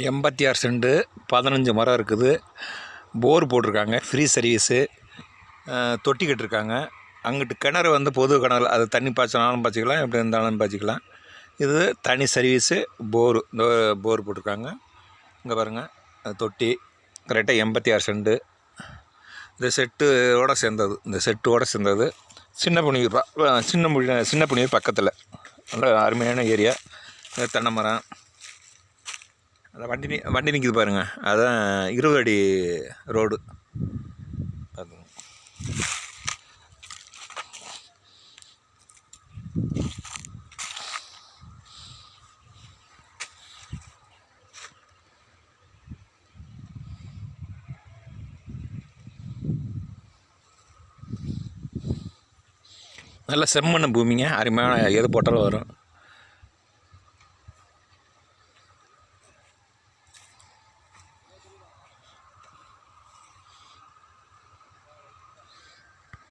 86 send 15 மரம் இருக்குது. போர் போட்டிருக்காங்க. Free service. தொட்டி கட்டிருக்காங்க. அங்கிட்டு கிணறு வந்து பொது கிணறு, அது தண்ணி பாய்ச்சினாலும் பாய்ச்சிக்கலாம், எப்படி இருந்தாலும் பாய்ச்சிக்கலாம். இது தனி சர்வீஸு போரு. இந்த போர் போட்டிருக்காங்க. இங்கே பாருங்கள், தொட்டி கரெக்டாக 86 சென்ட்டு. இந்த செட்டோடு சேர்ந்தது. சின்ன புனியூர் பக்கத்தில். நல்ல அருமையான ஏரியா. தென்னை மரம், அந்த வண்டி நிற்கிது பாருங்கள், அதுதான் 20 அடி ரோடு. பார்த்துங்க. நல்ல செம்மண் பூமிங்க, அருமையான எது போட்டாலும் வரும்.